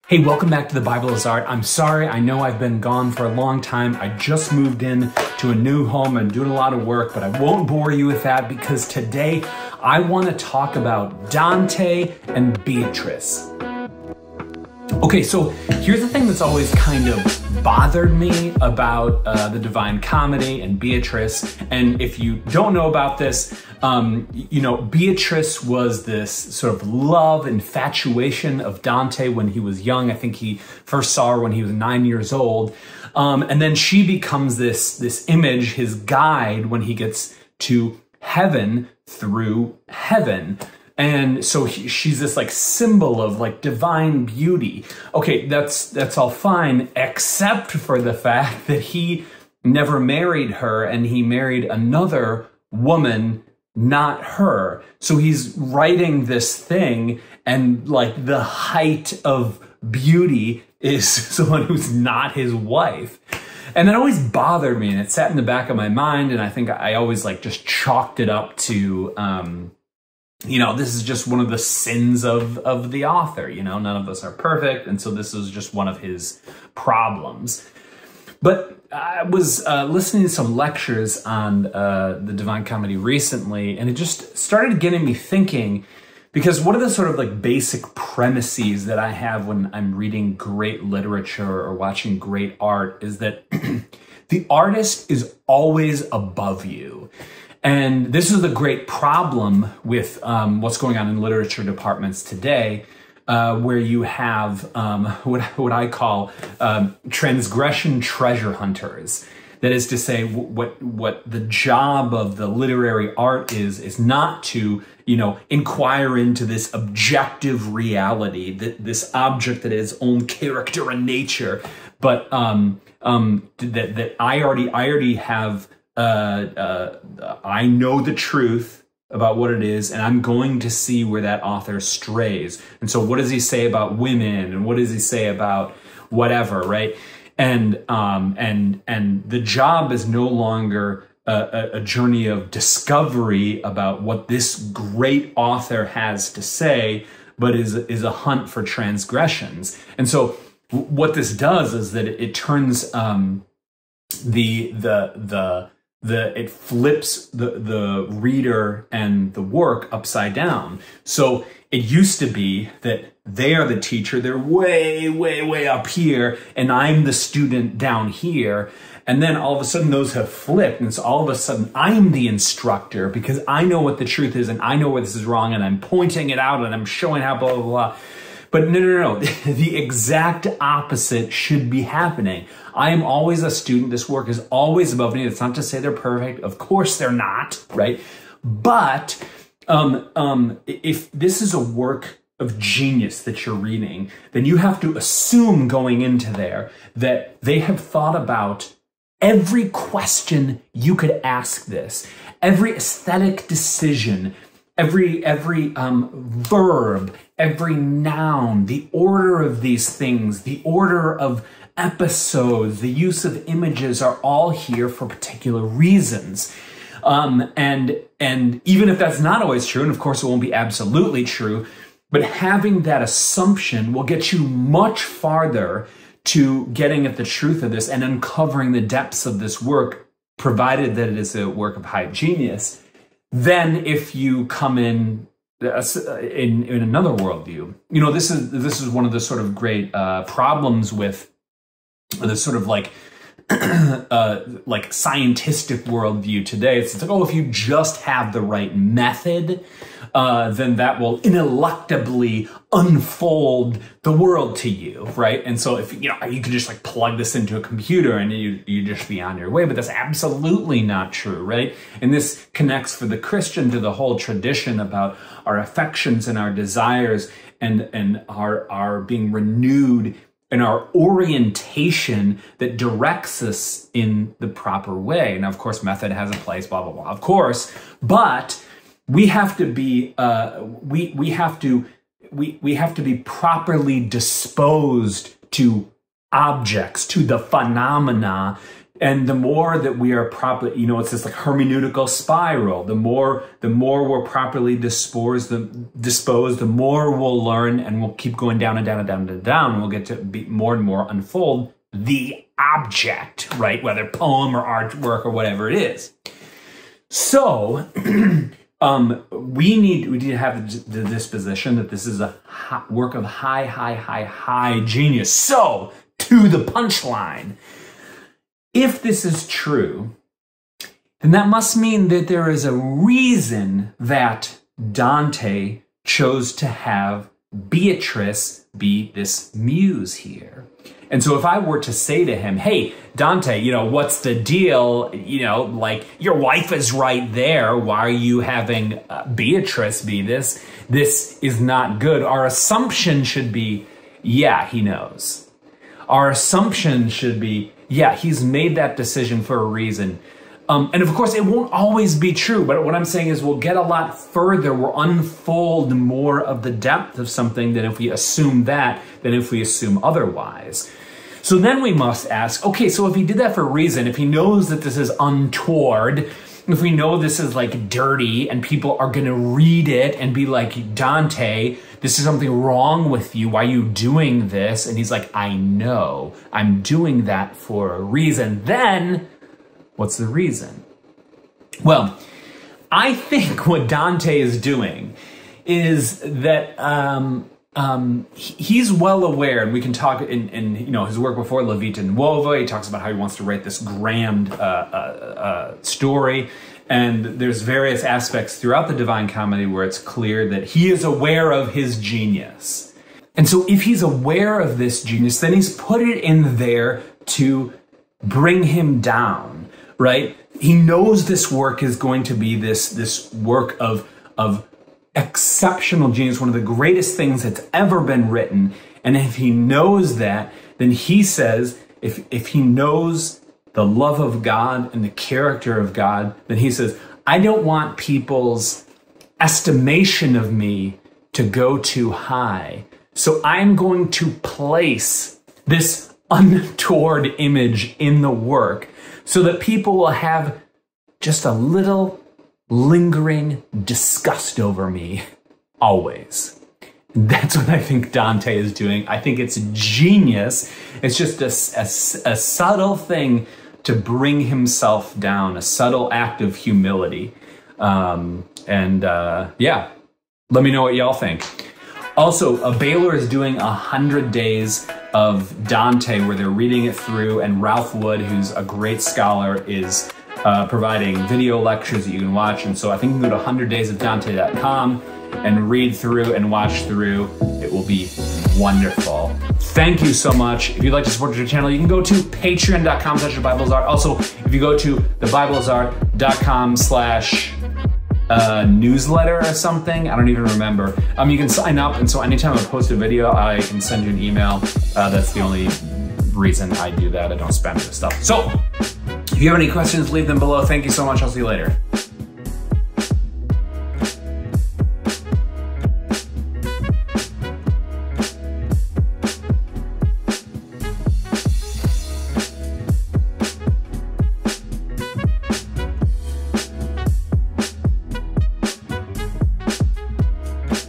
Hey, welcome back to The Bible is Art. I'm sorry, I know I've been gone for a long time. I just moved in to a new home and doing a lot of work, but I won't bore you with that because today I want to talk about Dante and Beatrice. Okay, so here's the thing that's always kind of bothered me about the Divine Comedy and Beatrice. And if you don't know about this, Beatrice was this sort of love infatuation of Dante when he was young. I think he first saw her when he was 9 years old. And then she becomes this image, his guide when he gets to heaven through heaven. And so she's this like symbol of like divine beauty. Okay, that's all fine, except for the fact that he never married her and he married another woman, not her. So he's writing this thing and like the height of beauty is someone who's not his wife. And that always bothered me and it sat in the back of my mind. And I think I always like just chalked it up to, this is just one of the sins of the author. None of us are perfect. And so this is just one of his problems. But I was listening to some lectures on the Divine Comedy recently, and it just started getting me thinking, because one of the sort of like basic premises that I have when I'm reading great literature or watching great art is that the artist is always above you. And this is the great problem with what's going on in literature departments today, where you have what I call transgression treasure hunters. That is to say, what the job of the literary art is not to, inquire into this objective reality, this object that has its own character and nature, but that I already have. I know the truth about what it is, and I'm going to see where that author strays. And so what does he say about women, and what does he say about whatever, right? And the job is no longer a journey of discovery about what this great author has to say, but is a hunt for transgressions. And so what this does is that it turns it flips the reader and the work upside down. So it used to be that they are the teacher, they're way, way, way up here, and I'm the student down here. And then all of a sudden those have flipped, and so all of a sudden I'm the instructor because I know what the truth is and I know where this is wrong and I'm pointing it out and I'm showing how blah, blah, blah. But no. The exact opposite should be happening. I am always a student. This work is always above me. It's not to say they're perfect. Of course they're not, right? But if this is a work of genius that you're reading, then you have to assume going into there that they have thought about every question you could ask this, every aesthetic decision, every verb, every noun, the order of these things, the order of episodes, the use of images are all here for particular reasons. And even if that's not always true, and of course it won't be absolutely true, but having that assumption will get you much farther to getting at the truth of this and uncovering the depths of this work, provided that it is a work of high genius. Then if you come in another worldview, this is one of the sort of great problems with the sort of like scientific worldview today. It's like, if you just have the right method, then that will ineluctably unfold the world to you, right? And so if you can just like plug this into a computer and you just be on your way, but that's absolutely not true, right? And this connects for the Christian to the whole tradition about our affections and our desires and our being renewed and our orientation that directs us in the proper way. Now, of course, method has a place, blah, blah, blah, of course, but we have to be, we have to be properly disposed to objects, to the phenomena, And the more that we are properly, you know, it's this like hermeneutical spiral. The more we're properly disposed, the more we'll learn, and we'll keep going down and down and down and down. And we'll get to be more and more unfold the object, right? Whether poem or artwork or whatever it is. So we need to have the disposition that this is a work of high genius. So to the punchline. If this is true, then that must mean that there is a reason that Dante chose to have Beatrice be this muse here. And so if I were to say to him, hey, Dante, you know, what's the deal? You know, like, your wife is right there. Why are you having Beatrice be this? This is not good. Our assumption should be, yeah, he knows. Our assumption should be, yeah, he's made that decision for a reason. And of course, it won't always be true, but what I'm saying is we'll get a lot further, we'll unfold more of the depth of something than if we assume that, than if we assume otherwise. So then we must ask, okay, so if he did that for a reason, if he knows that this is untoward, if we know this is like dirty and people are gonna read it and be like, Dante, this is something wrong with you, why are you doing this? And he's like, I know, I'm doing that for a reason. Then, what's the reason? Well, I think what Dante is doing is that he's well aware, and we can talk in you know his work before La Vita Nuova. He talks about how he wants to write this grand story, and there's various aspects throughout the Divine Comedy where it's clear that he is aware of his genius. And so if he's aware of this genius, then he's put it in there to bring him down, right? He knows this work is going to be this work of exceptional genius, one of the greatest things that's ever been written. And if he knows that, then he says, if he knows the love of God and the character of God, then he says, I don't want people's estimation of me to go too high. So I'm going to place this untoward image in the work so that people will have just a little lingering disgust over me always. That's what I think Dante is doing. I think it's genius. It's just a subtle thing to bring himself down, a subtle act of humility. Yeah, let me know what y'all think. Also, Baylor is doing 100 days of Dante where they're reading it through, and Ralph Wood, who's a great scholar, is providing video lectures that you can watch. And so I think you can go to 100daysofdante.com and read through and watch through. It will be wonderful. Thank you so much. If you'd like to support your channel, you can go to patreon.com/thebiblesart. Also, if you go to thebiblesart.com/newsletter or something, I don't even remember. You can sign up, and so anytime I post a video, I can send you an email. That's the only reason I do that. I don't spam this stuff. So, if you have any questions, leave them below. Thank you so much. I'll see you later.